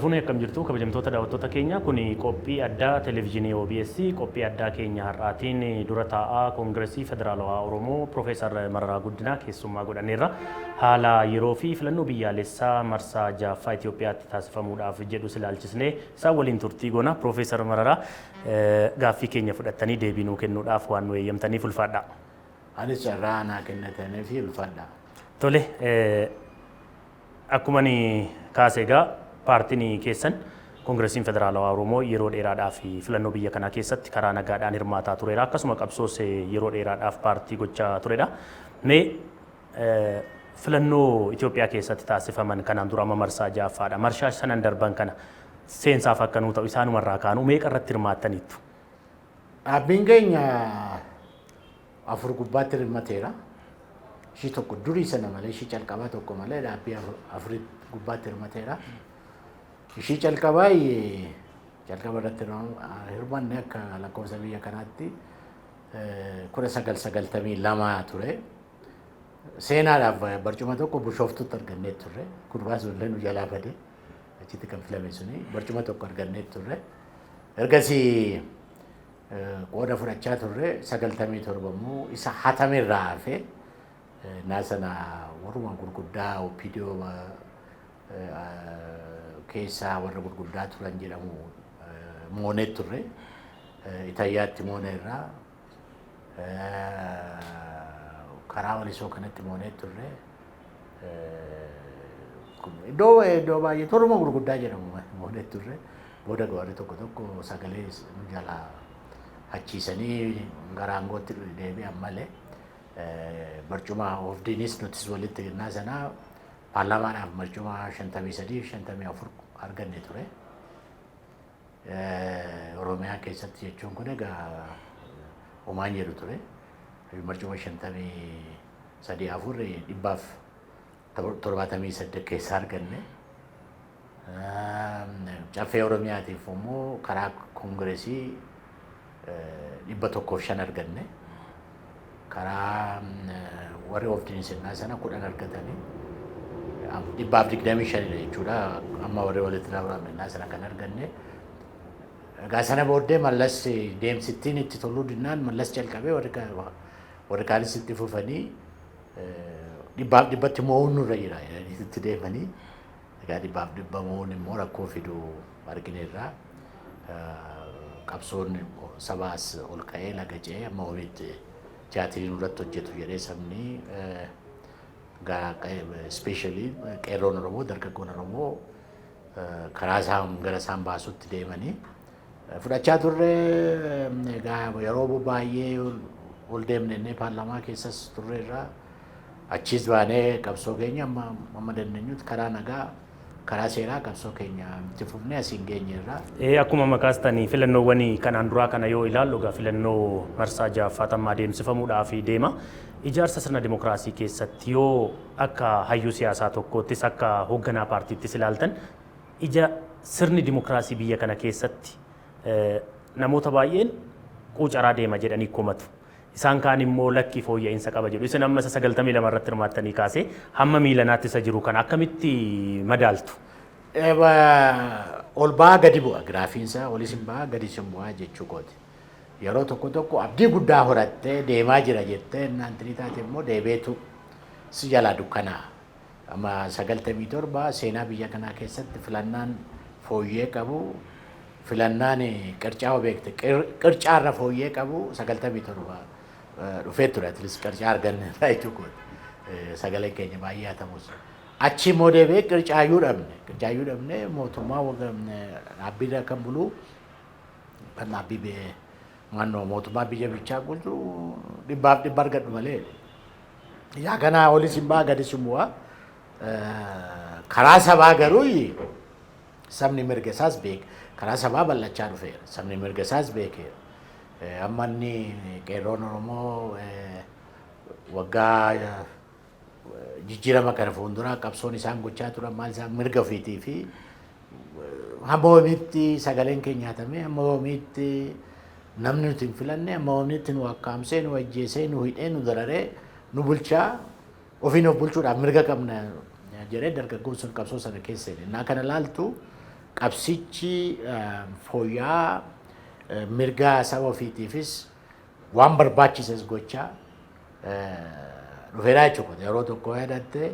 Harka fuunee akkam jirtu kabajamtoota daawwattoota keenya kun qophii addaa televezyiinii OBS qophii addaa keenya har'aatiin dura taa'aa Koongireesii Federaalawaa Oromoo Profeesar Mararaa Guddinaa keessummaa godhanneerra haala yeroo fi filannoo biyyaalessaa marsaa jaaffaa Itoophiyaatti taasifamuudhaaf jedhu ilaalchisnee isaan waliin turtii goona. Profeesar Mararaa gaaffii keenya fudhattanii deebii nuu kennuudhaaf waan nu eeyyamtaniif ulfaadha. Anis carraa naa kennitaniif ulfaadha. Tole akkuma kaasee egaa paartiin keessan Koongireesiin Federaalawaa Oromoo yeroo dheeraadhaaf filannoo biyya kanaa keessatti karaa nagaadhaan hirmaataa tureera. Akkasuma qabsoos yeroo dheeraadhaaf paartii gochaa turedha. Mee filannoo Itoophiyaa keessatti taasifaman kanaan dura amma marsaa ja'affaadha. Marsaa sanan darban kana seensaaf akka nuu ta'u isaanumarraa kaanuu meeqa irratti hirmaattaniittu? Dhaabbiin keenya afur gubbaatti hirmateera. Ishii tokko durii sana malee ishii calqabaa tokko malee dhaabbii afur gubbaatti hirmateera. Ishii calqabaa irratti hirmanne akka lakkoofsa biyya kanaatti 1992 ture. Seenaadhaaf barcuma tokko Bishooftutti argannee turre. Kurbaas illee nu jalaa bade achitti kan filame suni barcuma tokko argannee turre. Ergasii qooda fudhachaa turre 97 immoo isa hatamirraa hafe naasana warruma gurguddaa OPDO keessaa warra gurguddaa turan jedhamu moonee turre. Itayyaatti moonee irraa karaa walisoo kanatti moonee turre. Iddoo baay'ee torma gurguddaa jedhamu moonee turre. Booda warri tokko tokko sagalee nu jalaa achiisanii gara aangootti deebi'an malee barcuma oofdiinis nutis walitti kennaa sanaa paarlaamaadhaaf barcuma 53-54 arganne ture. Oromiyaa keessatti jechuun kun egaa homaan jedhu ture. Barcuma 53-4 178 keessa arganne. Caffee Oromiyaatiif immoo karaa Koongireesii 105 arganne. Karaa warri oofdiin sirnaa sana 10 argatanii 125 jechuudha. Amma warri walitti dabalamennaa sana kan arganne. Egaa sana booddee mallas deemsittiin itti toluu dinnaan mallas jalqabee warri kaanis itti fufanii dhibbatti mo'uun nurra jira itti deemanii. Egaa dhibba mo'uun immoo rakkoo fidu argineerraa. Qabsoon sabaas ol ka'ee laga ce'ee amma ofiitti tiyaatiriin irratti hojjetu jedhee sabni ispeeshaalii qeerroon Oromoo dargaggoon Oromoo karaa isaan gara isaan baasutti deemanii fudhachaa turre. Egaa yeroo baay'ee ol deemnee paarlaamaa keessas turreerra achiis baanee qabsoo keenya amma dandeenyutti karaa nagaa karaa seeraa qabsoo keenya itti fufnee asiin geenyeerra. Akkuma makaastanii filannoowwan kanaan duraa kana yoo ilaallu egaa filannoo marsaa ja'affaatti adeemsifamuudhaaf deema. Ijaarsa sirna dimookiraasii keessatti yoo akka hayyuu siyaasaa tokkoottis akka hoogganaa paartiittis ilaaltan ija sirni dimookiraasii biyya kana keessatti namoota baay'een quucaraa deema jedhanii komatu. Isaan kaan immoo lakkii fooyya'insa qaba jedhu. Isin amma 92 irratti hirmaattanii kaasee hamma miilanaatti isa jiru kana akkamitti madaaltu? Ol ba'aa gadi bu'a giraafiinsa olis hin ba'aa gadi hin bu'aa jechuu kooti. Yeroo tokko abdii guddaa horattee deemaa jira jettee naantinii taate immoo deebeetu si jalaa dukkanaa. Amma 97 seenaa biyya kanaa keessatti filannaan fooyyee qabu filannaan qircaa beekte qircaarra fooyyee qabu 97 dhufee ture. Atilis qircaa arganne jechuudha. Sagalee keenya baay'ee hatamus. Achi immoo deebi'ee qircaayyuu dhabne mootummaa dhaabbiirra kan bulu kan dhaabbii maannoo mootummaa biyya bichaa bulchu dhibbaaf dhibba argadhu malee. Yaa kanaa olis hin ba'aa gadis hin bu'aa. Karaa sabaa garuu sabni mirga isaas beeka. Karaa sabaa bal'achaa dhufeera. Sabni mirga isaas beekeera. Amma inni qeerroon Oromoo waggaa jijjiirama kana fuulduraa qabsoon isaan gochaa turan maal isaan mirga ofiitii fi hamma oomiitti sagaleen keenya hatamee hamma oomiitti namni nuti hin filanne hamma oomiitti nu akkaamsee nu ajjeesee nu hidhee nu dararee nu bulchaa ofiin of bulchuudhaaf mirga qabna jedhee dargaggoon sun qabsoo sana keessa innaa kana laaltu qabsichi fooyya'aa mirga saba ofiitiifis waan barbaachises gochaa dhufeeraa jechuudha. Yeroo tokko yaadatte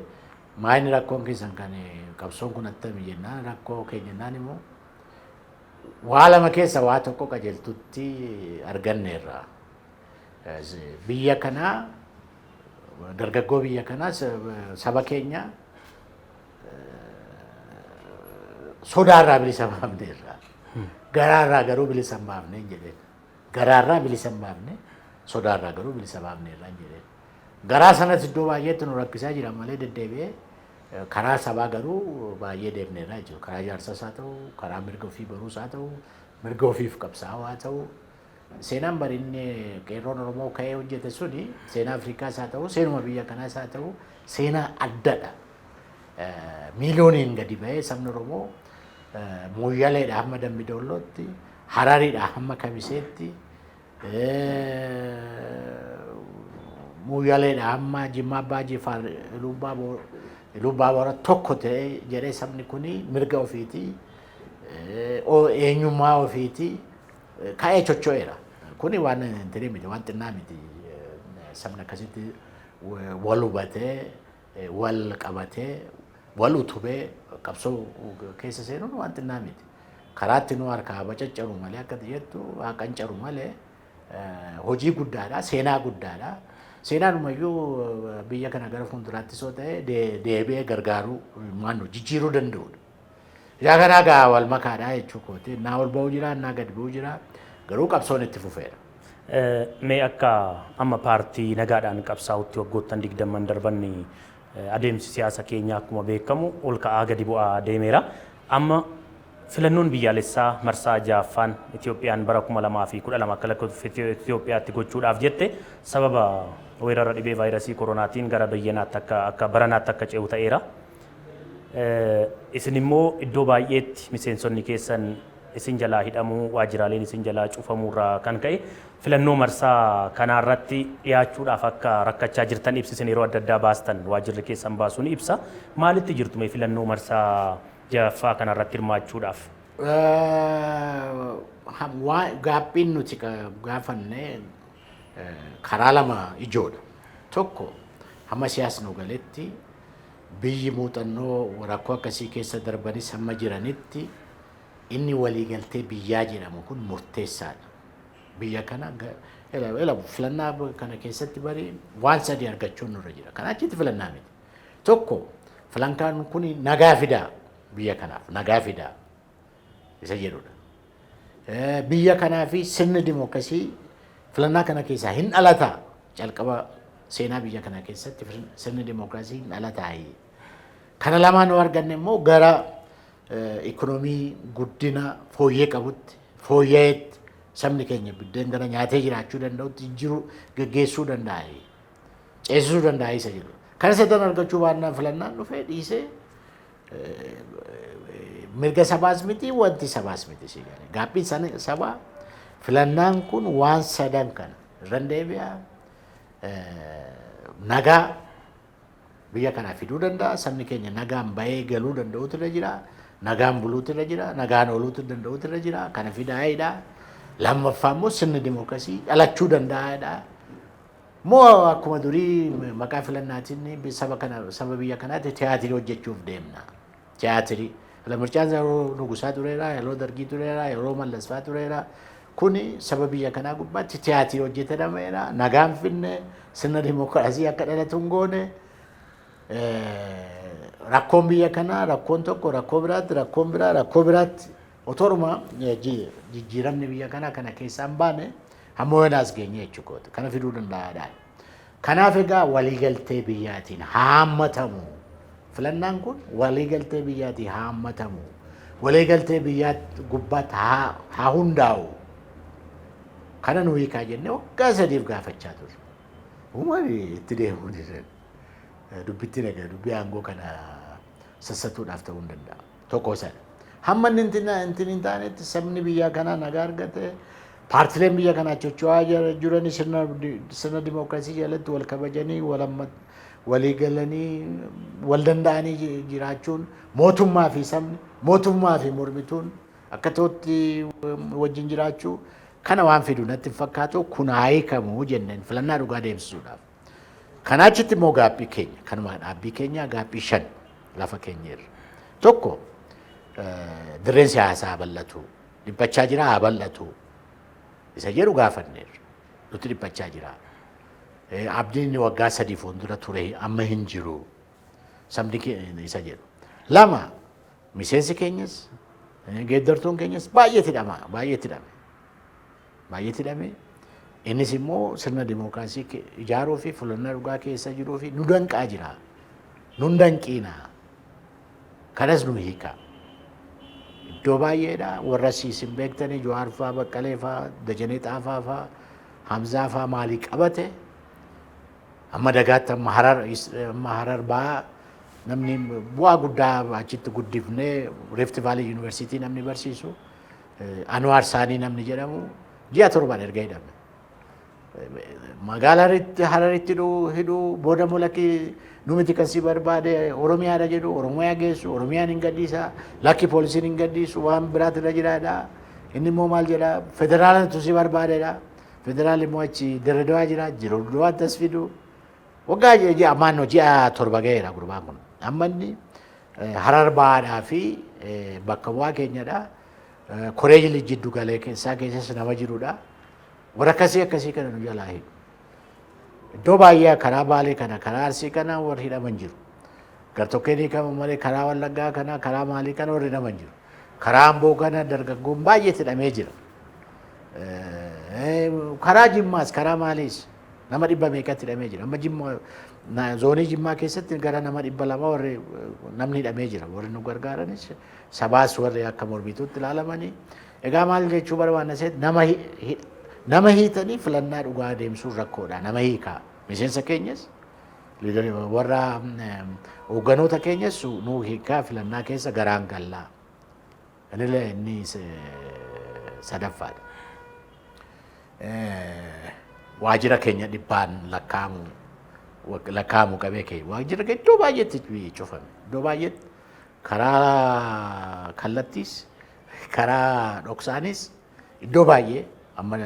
maayini rakkoon keessan kan qabsoon kun attami jennaan rakkoo keenya jennaan immoo waa lama keessa waa tokko qajeeltutti arganneerra. Biyya kanaa dargaggoo biyya kanaa saba keenya sodaarraa bilisa baafneerra. Garaarraa garuu bilisa hin baafne jedheen. Garaarraa bilisa hin baafne sodaarraa garuu bilisa baafneerra jedheen. Garaa sanas iddoo baay'eetti nu rakkisaa jira malee deddeebi'ee karaa sabaa garuu baay'ee deemneerra jechuudha. Karaa ijaarsaas haa ta'u, karaa mirga ofii baruus haa ta'u, mirga ofiif qabsaa'uu haa ta'u. Seenaan barinni qeerroon Oromoo ka'ee hojjete suni seenaa Afrikaas haa ta'u, seenuma biyya kanaas haa ta'u, seenaa addadha. Miiliyooniin gadi ba'ee sabni Oromoo Mooyyaleedha hamma Dambidollootti, Harariidha hamma Kamiseetti, Mooyyaleedha hamma Jimmaa Abbaa Jifaar Lubbaa Boora tokko ta'ee jedhee sabni kuni mirga ofiitii eenyummaa ofiitii ka'ee chocho'eera. Kuni waan intirii miti, waan xinnaa miti. Sabni akkasitti wal hubatee, wal qabatee, wal utubee qabsoo keessa seenuun waan xinnaa miti. Karaatti nu harkaa bacaccaru malee akka jettu qancaru malee hojii guddaadha, seenaa guddaadha. Seenaanumayyuu biyya kana gara fuulduraatti soo ta'e deebi'ee gargaaruu maannu jijjiiruu danda'udha. Yaa kanaa gaa wal makaadha jechuudha. Naa ol ba'uu jira, naa gadi ba'uu jira. Garuu qabsoon itti fufeera. Mee akka amma paartii nagaadhaan qabsaa'utti waggoottan 20 darbanni adeemsi siyaasa keenyaa akkuma beekamu ol ka'aa gadi bu'aa deemeera. Amma filannoon biyyaalessaa marsaa 6ffaan Itoophiyaan bara 2012 akka lakkoofsa Itoophiyaatti gochuudhaaf jette sababa weerara dhibee vaayirasii koronaatiin gara bayyanaatti akka baranaatti akka ce'u ta'eera. Isin immoo iddoo baay'eetti miseensonni keessan isin jalaa hidhamuu waajjiraaleen isin jalaa cufamuurraa kan ka'e filannoo marsaa kanaarratti dhiyaachuudhaaf akka rakkachaa jirtan ibsisin yeroo adda addaa baastan waajjirri keessan baasuun ibsa. Maalitti jirtu mee filannoo marsaa 6ffaa kanarratti hirmaachuudhaaf? Gaaffiin nuti gaafanne karaa lama ijoodha. Tokko hamma siyaasni nu galetti biyyi muuxannoo rakkoo akkasii keessa darbanis hamma jiranitti inni waliigaltee biyyaa jedhamu kun murteessaadha. Biyya kana filannaa kana keessatti bari waan sadii argachuun nurra jira. Kana achitti filannaa miti. Tokko filankaan kun nagaa fidaa biyya kanaaf nagaa fidaa isa jedhudha. Biyya kanaa fi sirni dimookiraasii filannaa kana keessaa hin dhalataa calqaba seenaa biyya kana keessatti sirni dimookiraasii hin dhalataa. Kana lamaan nu arganne immoo gara ikoonoomii guddina fooyyee qabutti fooyyeetti sabni keenya biddeen gara nyaatee jiraachuu danda'utti jiru geggeessuu danda'a. Ceesisuu danda'a isa jedhu. Kana sadan argachuu baannaan filannaan dhufee dhiisee mirga sabaas miti wanti sabaas miti si gale. Gaaffiin sabaa filannaan kun waan sadan kana irra deebi'a nagaa biyya kanaa fiduu danda'a. Sabni keenya nagaan bahee galuu danda'utu irra jira. Nagaan buluutu irra jira. Nagaan ooluutu danda'utu irra jira. Kana fidaa'edha. Lammaffaa immoo sirni dimookiraasii dhalachuu danda'edha. Moo akkuma durii maqaa filannaatiin saba biyya kanaatti tiyaatirii hojjechuuf deemna. Tiyaatirii. Mirchaan yeroo Nugusaa tureera, yeroo Dargii tureera, yeroo Mallasfaa tureera. Kuni saba biyya kanaa gubbaatti tiyaatirii hojjetameera. Nagaan finne sirna dimookiraasii akka dhalatu hin goone. Rakkoon biyya kanaa rakkoon tokko rakkoo biraatti rakkoon biraa rakkoo biraatti otoruma jijjiiramni biyya kanaa kana keessaan baane hamma wanaas geenye jechuudha. Kana fiduu danda'aadha. Kanaaf egaa waliigaltee biyyaatiin haammatamu. Filannaan kun waliigaltee biyyaatiin haammatamu. Waliigaltee biyyaa gubbaatti haa hundaa'u. Kana nu hiikaa jennee waggaa 3 gaafachaa turre. Uummanni itti deemuu ni dubbitti nagaa dubbii aangoo kana sassatuudhaaf ta'uu hin danda'a. Tokko sana. Hamma inni hin taanetti sabni biyya kanaa nagaa argate paartileen biyya kanaa socho'aa jiran sirna dimookiraasii jalatti wal kabajanii walii galanii wal danda'anii jiraachuun mootummaa fi sabni mootummaa fi mormituun akka ta'utti wajjin jiraachuu kana waan fidu natti fakkaatu kun hiikamu jenneen filannaa dhugaa deemsisuudhaaf. Kana achitti immoo gaaffii keenya kanuma dhaabbii keenya gaaffii 5 lafa keenya irra. Tokko dirreen siyaasaa bal'atu dhiphachaa jira haa bal'atu isa jedhu gaafanneerra nuti dhiphachaa jira. Abdiin waggaa 3 fuuldura ture amma hin jiru sabni isa jedhu. 2 miseensi keenyas geeddartuun keenyas baay'eetti hidhame. Innis immoo sirna dimookiraasii ijaaruu fi filannaa dhugaa keessa jiruu fi nu danqaa jira. Nun danqiina. Kanas nu hiika. Iddoo baay'eedha warra siisin beektanii Jawaar fa'aa, Baqqalee fa'aa, Dajanee Xaafaa fa'aa, Hamzaa fa'aa maalii qabate amma dagaatti amma Harar ba'aa namni bu'aa guddaa achitti guddifnee Rift Valley University namni barsiisu Anwaar Saanii namni jedhamu ji'a 7 erga hidhame. Magaalaa Hararitti hidhuu booda mul'aki numiti kan si barbaade Oromiyaadha jedhu Oromiyaa geessu Oromiyaan hin gadhiisa lakki poolisiin hin gadhiisu waan biraatu irra jiraadha. Inni immoo maal jedha federaalatu si barbaadedha. Federaalli immoo achi Dirredawaa jira Dirredawaatti as fidu. Waggaa ji'a maannoo ji'a 7 ga'eera gurbaan kun. Amma inni Harar Bahaadhaa fi bakka bu'aa keenyadha. Koreejii jiddu galee keessaa keessas nama jirudha. Warra akkasii kana nu jalaa hidhu. Iddoo baay'ee karaa Baalee kana karaa Arsii kana warri hidhaman jiru. Gartokkeen hiikaman malee karaa Wallaggaa kana karaa maalii kana warri hidhaman jiru. Karaa Amboo kana dargaggoon baay'eetti hidhamee jira. Karaa Jimmaas karaa maaliis nama 100 meeqatti hidhamee jira. Amma Jimmaa zoonii Jimmaa keessatti gara nama 200 warri namni hidhamee jira. Warri nu gargaaranis sabaas warri akka mormituutti ilaalamanii. Egaa maal jechuu barbaanna seet nama hiitanii filannaa dhugaa deemsuun rakkoodha. Nama hiikaa. Miseensa keenyas warra hoogganoota keenyas nu hiikaa filannaa keessa garaan gallaa. Kanillee inni sadaffaadha. Waajjira keenya 100 lakkaa'amu qabee keenya. Waajjira keenya iddoo baay'eetti cufame. Iddoo baay'eetti karaa kallattiis karaa dhoksaanis iddoo baay'ee amma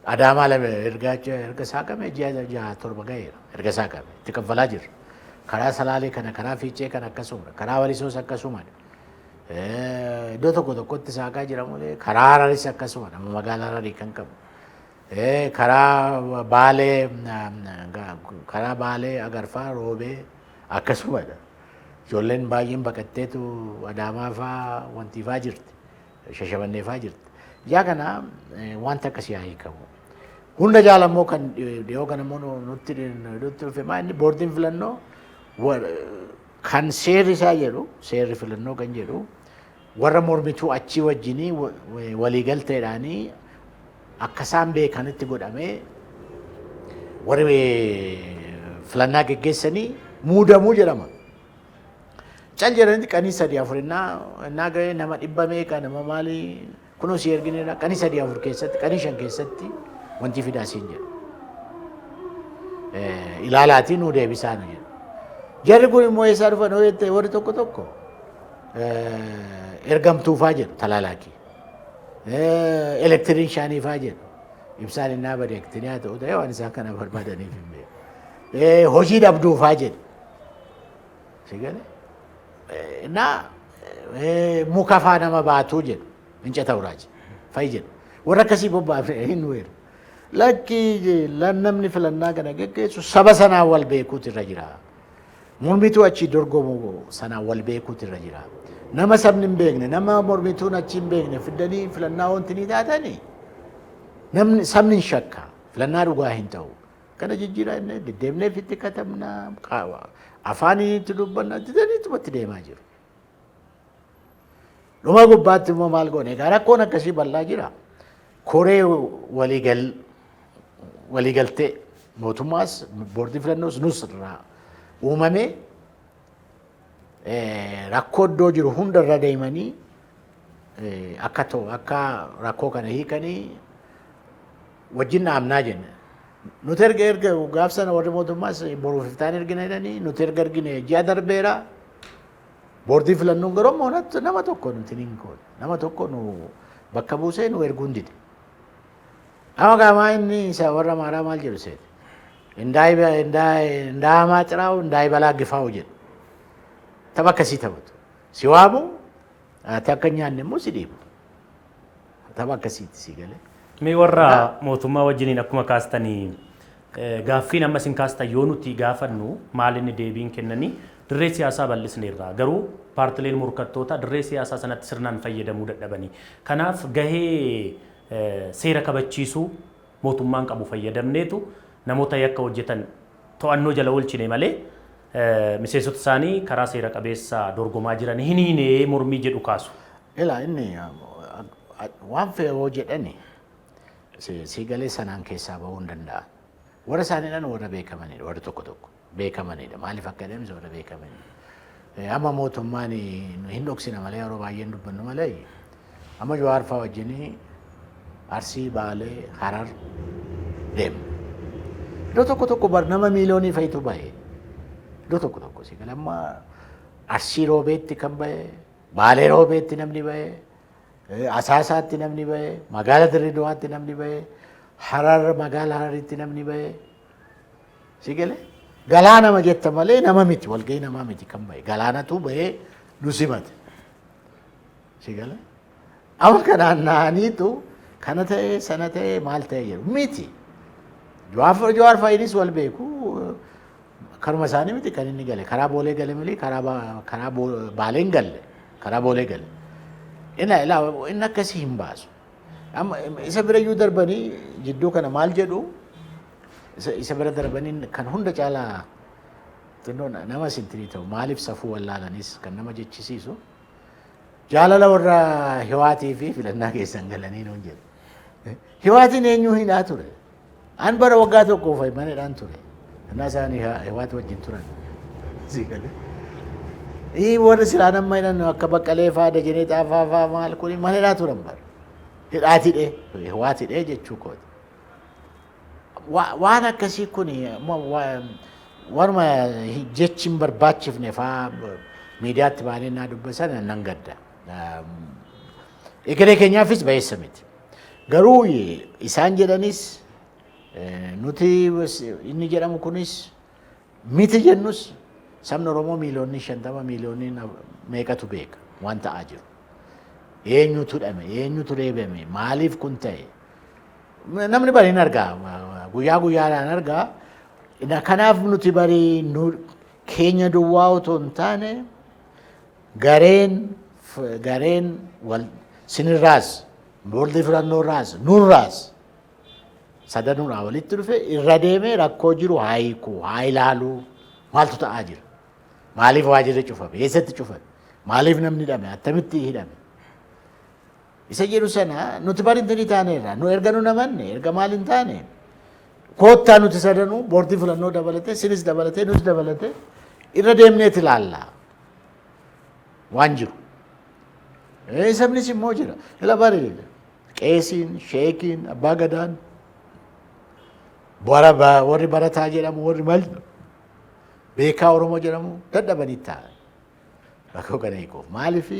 Adaamaa lama erga saaqame ji'a 7 ga'eera. Erga saaqame itti kaffalaa jirra. Karaa Salaalee kana karaa Fiichee kana akkasuma karaa Walisoos akkasuma iddoo tokkotti saaqaa jira malee karaa Hararis akkasuma nama magaalaa Hararii kan qabu. Karaa Baalee Agarfaa Roobee akkasumadha. Ijoolleen baay'een baqatteetu Adaamaa fa'aa wanti fa'aa jirti. Shashamannee fa'aa jirti. Yaa kana wanta akkasii haa hiikamu. Hunda jaalammoo kan dhiyoo kana immoo nutti dhufe inni boordiin filannoo kan seerri isaa jedhu seerri filannoo kan jedhu warra mormituu achii wajjinii waliigalteedhaanii akka isaan beekanitti godhamee warri filannaa geggeessanii muudamuu jedhama. Cal jedhanitti qanii 3-4 ga'ee nama 100 meeqa nama maalii kunoo si ergineedha qanii 3-4 keessatti qanii 5 keessatti wanti fidaasiin jedhu. Ilaalaatiin nu deebisaan jedhu. Jarri kun immoo eessaa dhufan hoo jettee warri tokko ergamtuufaa jedhu talaalaakii. Elektiriishaaniifaa jedhu. Ibsaan innaa badeektanii haa ta'u ta'e waan isaan kana barbaadaniif hin beeku. Hojii dhabduufaa jedhu. Sigale? Innaa muka faa nama baatuu jedhu. Hinca ta'uraaji. Fa'i jedhu. Warra akkasii bobbaafne hin weeru. Lakki namni filannaa kana geggeessu saba sanaan wal beekuutu irra jira. Mormituu achi dorgomu sanaan wal beekuutu irra jira. Nama sabni hin beekne, nama mormituun achi hin beekne fiddanii filannaa wanti ni taatanii namni sabni hin shakka filannaa dhugaa hin ta'u. Kana jijjiiraa inni deddeemnee fitti katabna afaanii itti dubbanna itti deemaa jiru. Dhuma gubbaatti immoo maal goone egaa rakkoon akkasii bal'aa jira. Koree waliigaltee mootummaas boordii filannoos nus irraa uumamee rakkoo iddoo jiru hundarra deemanii akka rakkoo kana hiikanii wajjin dhaabnaa jenna. Nuti erga gaaf sana warri mootummaas boruuf iftaan ergina jedhanii nuti erga ergine ji'a darbeera. Boordii filannoon garuu moonatti nama tokko nuti ni goone. Nama tokko nu bakka buusee nu erguun dide. Amma gaamaa inni isa warra maaraa maal jedhu seete. Indaamaa ciraawu indaay balaa gifaa'u jedhu. Tapha akkasii taphatu. Si waamu ati akka nyaanne immoo si dhiibu. Tapha akkasiitti si galee. Mee warra mootummaa wajjiniin akkuma kaastanii gaaffiin amma isin kaastan yoo nuti gaafannu maal inni deebiin kennanii dirree siyaasaa bal'isneerra. Garuu paartileen morkattoota dirree siyaasaa sanatti sirnaan fayyadamuu dadhabanii. Kanaaf gahee seera kabachiisuu mootummaan qabu fayyadamneetu namoota yakka hojjetan to'annoo jala oolchine malee miseensota isaanii karaa seera qabeessa dorgomaa jiran hin hiinee mormii jedhu kaasu. Ilaa inni waan fe'oo jedhani si galee sanaan keessaa bahuu hin danda'an. Warra isaaniidhaan warra beekamanidha. Warri tokko tokko beekamanidha. Maaliif akka deemsa warra beekamanidha. Amma mootummaan hin dhoksina malee yeroo baay'een dubbannu malee amma Jawaar fa'aa wajjinii Arsii, Baalee, Harar deemu. Iddoo tokko tokko bar nama miiliyoonii fa'itu bahe. Iddoo tokko tokko si galee amma Arsii roobeetti kan bahe, Baalee roobeetti namni bahe, Asaasaatti namni bahe, magaala Dirreedawaatti namni bahe, Harar magaala Hararitti namni bahe. Si galee galaanama jetta malee nama miti walgahii namaa miti kan bahe. Galaanatu bahee nu simate. Si galee amma kanaan naaniitu kana ta'e sana ta'e maal ta'e jedhu miti. Jawaar faayinis wal beeku karuma isaanii miti kan inni gale karaa boolee gale malee karaa baaleen galle karaa boolee gale. Inni akkasii hin baasu. Amma isa bira iyyuu darbanii jidduu kana maal jedhu isa bira darbanii kan hunda caalaa nama sintirii ta'u maaliif safuu wallaalanis kan nama jechisiisu jaalala warra hiwaatii fi filannaa keessan galanii nuun jedhu. Hiwaatiin eenyuu hidhaa ture. An bara waggaa tokkoof manedhaan ture. Innaa isaanii hiwaati wajjin turan. Warri silaa nama hidhan akka Baqqalee fa'aa Dajanee Xaafaa fa'aa maal kuni manedhaa turan bara. Hidhaatidhee hiwaatidhee jechuu kooti. Waan akkasii kuni warma jechi hin barbaachifne fa'aa miidiyaatti baanee naa dubbisan nan gadda. Egeree keenyaafis bayeessa miti. Garuu isaan jedhanis nuti inni jedhamu kunis miti jennus sabni Oromoo miiliyoonni 50 miiliyoonni meeqatu beeka waan ta'aa jiru. Eenyutu dhame, eenyutu reebame, maaliif kun ta'e? Namni bari hin argaa, guyyaa guyyaadhaan argaa. Kanaaf nuti bari keenya duwwaa otoo hin taane gareen wal sinirraas, boordii filannoorraas, nurraas sadanuudhaa walitti dhufe irra deemee rakkoo jiru haa hiikuu, haa ilaaluu maaltu ta'aa jira? Maaliif waajirri cufame? Eessatti cufame? Maaliif namni hidhame? Attamitti hidhame? Isa jedhu sana nuti bari hin taaneerra. Nu erga nu namanne, erga maal hin taane koottaa nuti sadanuu boordii filannoo dabalatee, sinis dabalatee, nuti dabalatee irra deemneet ilaalla waan jiru. Sabnis immoo jira. Ila bari qeesiin, sheekiin, abbaa gadaan warri barataa jedhamu warri maal beekaa Oromoo jedhamu dadhabanii taa'an. Rakkoo kana hiikuuf maaliif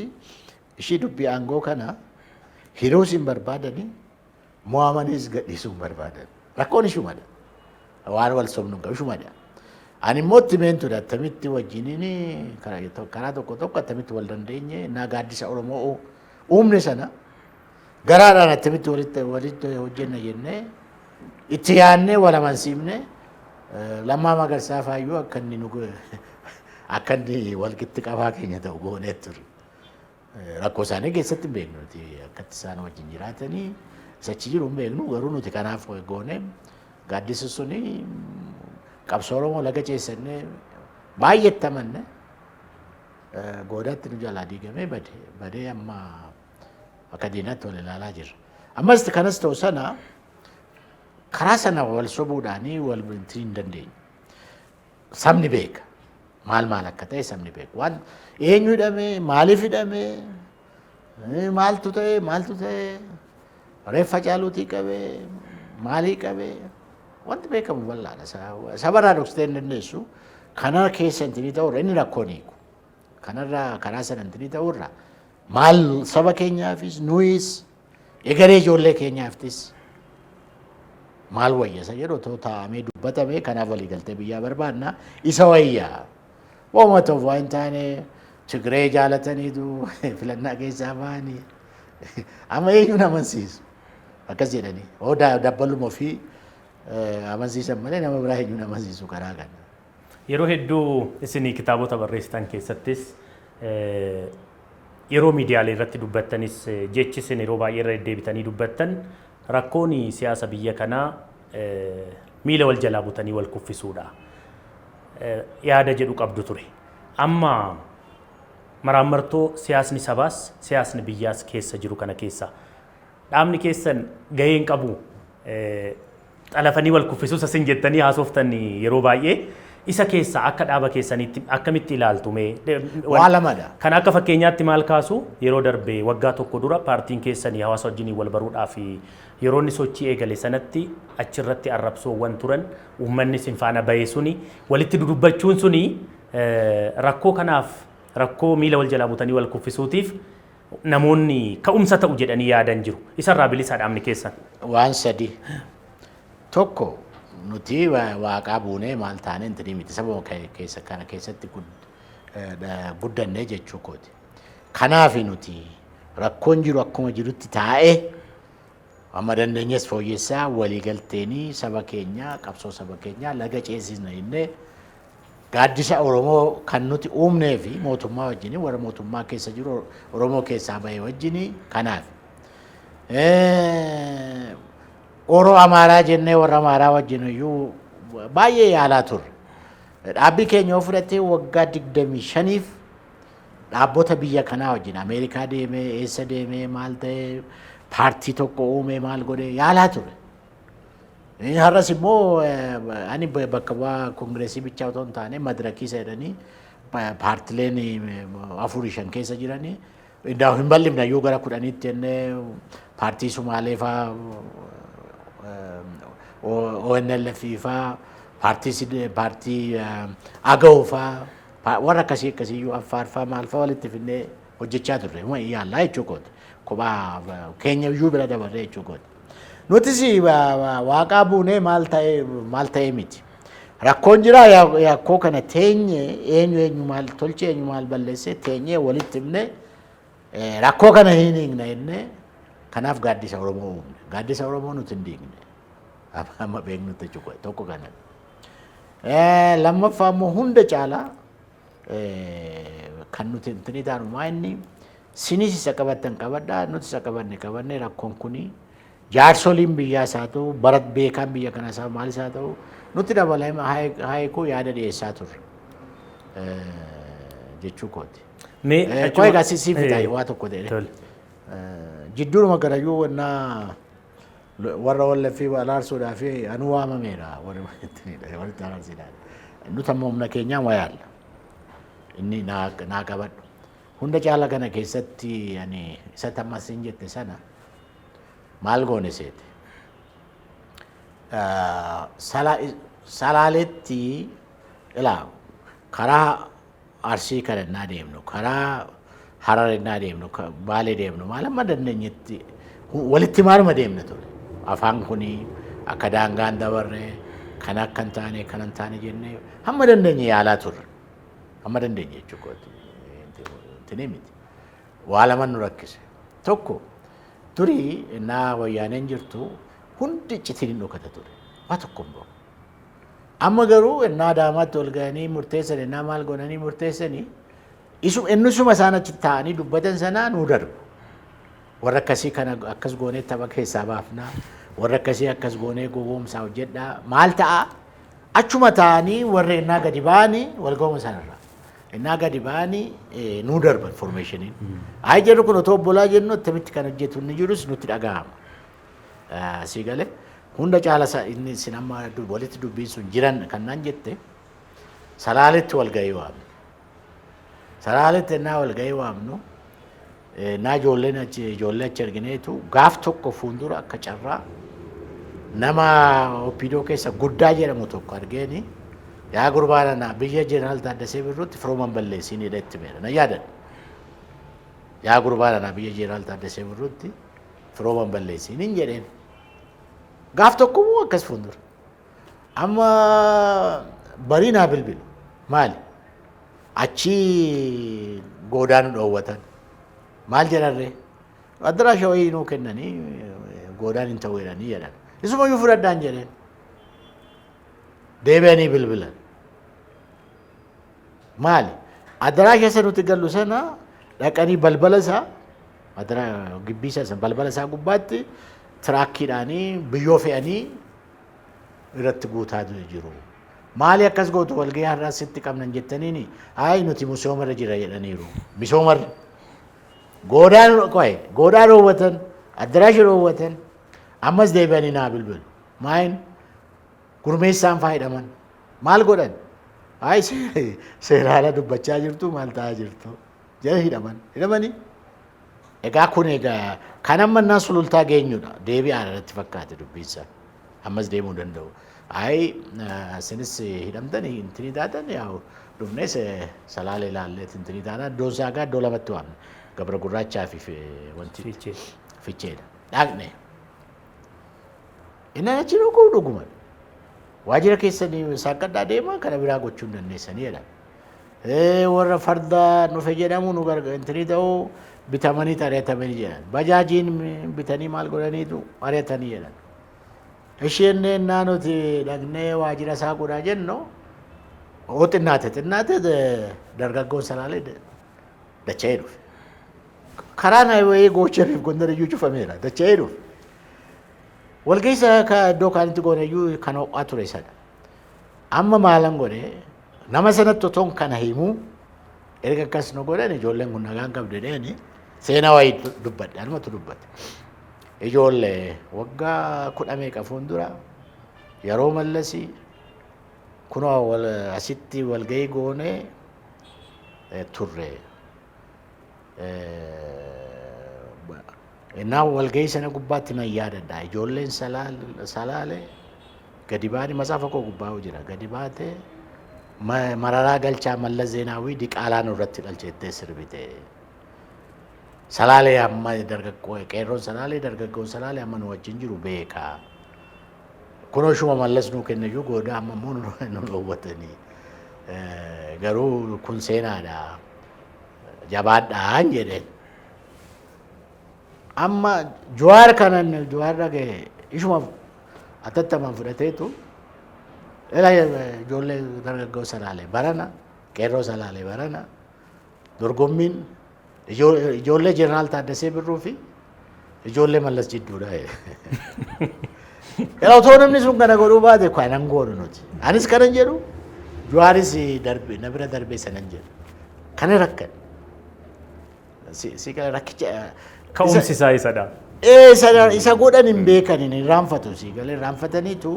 ishii dubbii aangoo kana hiruus hin barbaadanii mo'amanis gadhiisuu hin barbaadan. Rakkoon ishumadha. Waan wal sobnu hin qabu ishumadha. Ani immoo itti meentuudha attamitti wajjiniin karaa tokko tokko attamitti wal dandeenye naa gaaddisa Oromoo uumne sana garaadhaan attamitti walitti hojjenna jennee itti yaadnee wal amansiifne Lammaa Magarsaa faayyuu akka inni walqixxi qabaa keenya ta'u goonee ture. Rakkoo isaanii keessatti hin beeknu nuti akkatti isaan wajjin jiraatanii isachi jiru hin beeknu garuu nuti kanaaf goonee gaaddisi suni qabsoo Oromoo laga ceessannee baay'eetti amanne goodaatti nu jalaa diigamee badee amma akka diinaatti wal ilaalaa jirra. Ammas kanas ta'u sana karaa sana wal sobuudhaanii wal bultii hin dandeenye. Sabni beeka. Maal akka ta'e sabni beeka. Waan eenyu hidhame, maaliif hidhame, maaltu ta'e, reeffa caaluutii qabee, maalii qabee wanti beekamu bal'aadha. Sabarraa dhoksitee hin dandeessu. Kana keessa intinii ta'urra inni rakkoo hiiku. Kanarraa karaa sana intinii ta'urra maal saba keenyaafis nuyis egeree ijoollee keenyaafis maal wayyasa jedhu otoo taa'amee dubbatame kanaaf waliigaltee biyyaa barbaadna isa wayyaa. Waanuma ta'uuf waan taane Tigree jaalataniitu filannaa keessaa ba'anii amma eenyuun amansiisu akkas jedhanii oo dabbaluma ofii amansiisan malee nama biraa eenyuun amansiisu karaa kana. Yeroo hedduu isinii kitaabota barreessitan keessattis yeroo miidiyaalee irratti dubbattanis jechi isin yeroo baay'ee irra deddeebitanii dubbattan rakkoon siyaasa biyya kanaa miila wal jalaa butanii wal kuffisuudha. Yaada jedhu qabdu ture. Amma maraammartoo siyaasni sabaas siyaasni biyyaas keessa jiru kana keessa dhaabni keessan gaheen qabu xalafanii wal kuffisuus asin jettanii haasoftan yeroo baay'ee isa keessa akka dhaaba keessaniitti akkamitti ilaaltu mee waa lamadha. Kan akka fakkeenyaatti maal kaasu yeroo darbe waggaa tokko dura paartiin keessanii hawaasa wajjin wal baruudhaaf yeroo inni sochii eegale sanatti achirratti arrabsoowwan turan uummanni sin faana bahee suni walitti dudubbachuun suni rakkoo kanaaf rakkoo miila wal jalaa butanii wal kuffisuutiif namoonni ka'umsa ta'u jedhanii yaadan jiru. Isarraa bilisaa dhaabni keessan. Waan sadi tokko nuti waaqaa buunee maal taane intinii miti saba keessa kana keessatti guddannee jechuu kooti. Kanaaf nuti rakkoon jiru akkuma jirutti taa'ee amma dandeenyes fooyyessaa waliigalteenii saba keenya qabsoo saba keenya laga ceesisna jennee gaaddisa Oromoo kan nuti uumnee fi mootummaa wajjin warra mootummaa keessa jiru Oromoo keessaa bahee wajjin kanaaf. Oro Amaaraa jennee warra Amaaraa wajjin iyyuu baay'ee yaalaa turre. Dhaabbi keenya yoo fudhatee waggaa 25f dhaabbota biyya kanaa wajjin Ameerikaa deemee eessa deemee maal ta'ee paartii tokko uumee maal godhee yaalaa ture. Har'as immoo ani bakka bu'aa koongireesii bichaa otoo hin taane madirakii jedhanii paartileen 4-5 keessa jiranii hin bal'ifna iyyuu gara 10tti jennee paartii Sumaalee fa'aa ONLF fa'aa paartii Agaw fa'aa warra akkasii iyyuu Affaar fa'aa maal fa'aa walitti fidnee hojjechaa turre yaallaa jechuudha. Kophaa keenya iyyuu bira dabarree jechuudha. Nutis waaqaa buunee maal ta'ee miti. Rakkoon jira yakkoo kana teenye eenyu maal tolche eenyu maal balleesse teenye walitti himne rakkoo kana hin hiikna jennee kanaaf gaaddisa Oromoo uumne. Gaaddisa Oromoo nuti hin diigne. Amma beeknutti jechuudha tokko kana. Lammaffaa immoo hunda caalaa kan nuti intinii taanu maa inni sinis isa qabattan qabadhaa nuti isa qabanne rakkoon kunii jaarsoliin biyyaas haa ta'u barat beekaan biyya kanaas haa maalis haa ta'u nuti dabalee haayikuu yaada dhiyeessaa turre jechuu kooti. Koo egaa siif ta'e waa tokko ta'e jidduudhuma garayyuu warra wallafii alaarsuudhaa fi anu waamameera walitti alaarsiidhaan. Nuti amma humna keenyaan waa yaalla. Inni naa qabadhu. Hunda caala kana keessatti isa tammas hin jette sana maal goone seete. Salaaletti ilaa karaa Arsii kana innaa deemnu karaa Harar innaa deemnu Baalee deemnu maal amma dandeenyetti walitti maaluma deemna ture. Afaan kuni akka daangaan dabarree kan akka hin taane jennee hamma dandeenye yaalaa turre. Hamma dandeenye jechuudha. Tinii miti. Waa lama nu rakkise. Tokko turii innaa wayyaaneen jirtu hundi citiin dhokata ture. Waa tokko hin beeku. Amma garuu innaa daamaatti ol ga'anii murteessan innaa maal godhanii murteessanii innusuma isaan achi taa'anii dubbatan sanaa nuu darbu. Warra akkasii kana akkas goonee tapha keessaa baafnaa. Warra akkasii akkas goonee gowwoomsaa hojjedhaa. Maal ta'a? Achuma taa'anii warra innaa gadi ba'anii wal ga'uma sanarra. Innaa gadi ba'anii nuu darba informationiin. Haa jedhu kun otoo obbolaa jennu attamitti kan hojjetu inni jirus nutti dhaga'ama. Sii galee hunda caala inni isin amma walitti dubbiin sun jiran kan naan jette Salaaletti wal ga'ii waamnu. Salaaletti innaa wal ga'ii waamnu naa ijoollee achi argineetu gaaf tokko fuuldura akka carraa nama OPDO keessa guddaa jedhamu tokko argeeni yaa gurbaan na biyya Jeneraal Taaddasee Birruutti firooman balleessiin itti beera na yaadan. Yaa gurbaan na biyya Jeneraal Taaddasee Birruutti firooman balleessiin hin jedheen. Gaaf tokko moo akkas fuuldura. Amma barii naa bilbilu maali? Achi goodaan dhoowwatan. Maal jedharree? Addaraasha wayii nuu kennanii goodaan hin ta'u jedhanii jedhan. Isuma iyyuu fudhadhaan jedheen. Deebi'anii bilbilan. Maali? Addaraasha isa nuti gallu sana dhaqanii balbala isaa gibbii isaa balbala isaa gubbaatti tiraakkiidhaanii biyyoo fe'anii irratti guutaa jiru. Maali akkas gootu walgahii har'aas sitti qabnan jettaniini hayi nuti misoomarra jira jedhaniiru. Misoomarra. Goodaan dhoowwatan, addaraasha dhoowwatan, ammas deebi'anii naa bilbilu. Maayin gurmeessaan faayidhaman. Maal godhan? Hayi seeraala dubbachaa jirtu maal ta'aa jirtu? Jala hidhaman. Hidhamanii? Egaa kun egaa kan amma naa sulultaa geenyudha. Deebi'aan irratti fakkaate dubbiinsaa. Ammas deemuu danda'u. Hayi isinis hidhamtanii intini taatan yaa dhufnes salaalee ilaallee intini taatan iddoon isaa egaa iddoo lamatti waamne. Gabra gurraachaa fi wanti ficheedha. Dhaqne. Inni achi dhuguu dhuguman. Waajjira keessanii saaqqadhaa deemaa kana biraa gochuu hin dandeessanii jedhan. Warra farda nufe jedhamu nu intini ta'uu bitamanii ari'atamanii jedhan. Bajaajiin bitanii maal godhaniitu ari'atanii jedhan. Isheen naannoti dhaqnee waajjira isaa godhaa jennu oo xinnaate dargaggoon salaalee dacha'ee dhufe. Karaa na wayii gochariif gondar iyyuu cufameera dacha'ee dhufe. Walgahii isaa iddoo kaanitti goone iyyuu kan ho'aa ture sana. Amma maalan godhe nama sanatti otoon kana himu erga akkas nu godhan ijoolleen kun nagaan qabdu jedheeni seenaa wayii dubbadhe anumatu dubbate. Ijoollee waggaa 10 meeqa fuuldura yeroo Mallasii kunoo asitti walgahii goone turre. Innaa walgahii sana gubbaatti nan yaadadha. Ijoolleen salaalee gadi baanii matsaafa koo gubbaa jira. Gadi baatee mararaa galchaa Mallas Zeenaawii diqaalaa nurratti dhalcheettee sirbite. Salaalee amma dargaggoo qeerroon salaalee dargaggoon salaalee amma nu wajjin jiru beekaa. Kunoo shuma Mallas nuu kennayyuu goodaa amma immoo nu dhoowwatanii. Garuu kun seenaadha. Jabaadhaan jedheen. Amma Jawaar kanan Jawaar dhagee ishuma atattamaan fudhateetu ijoollee dargaggoo salaalee barana qeerroo salaalee barana dorgommiin ijoollee Jeneraal Taaddasee Birruu fi ijoollee Mallas jidduudha. Otoo namni sun kana godhuu baate kanan goonu nuti. Anis kanan jedhu Jawaaris na bira darbee sanan jedhu. Kana rakkan. Si kana rakkicha. Ka'umsi isaa isadha. Isa godhan hin beekan hin raanfatu si galee raanfataniitu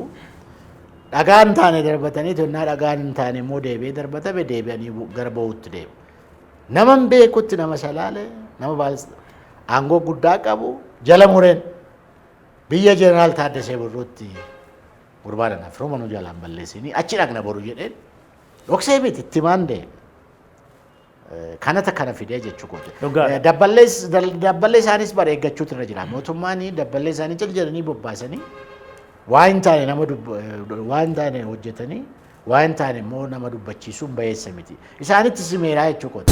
dhagaan taane darbataniitu innaa dhagaan hin taane immoo deebi'ee darbatame deebi'anii gara bahuutti deemu. Nama hin beekutti nama salaalee nama aangoo guddaa qabu jala mureen biyya Jeneraal Taaddasee Birruutti gurbaan anaaf firoomanuu jalaan balleessinii achi dhaqna boru jedheen dhoksee miti itti maandee. Kanata kana fidee jechuudha. Dabballee isaanis bara eeggachuutu irra jira. Mootummaan dabballee isaanii jedhanii bobbaasanii waa hin taane hojjetanii waa hin taane immoo nama dubbachiisuun bayeessa miti. Isaanitti simeeraa jechuudha.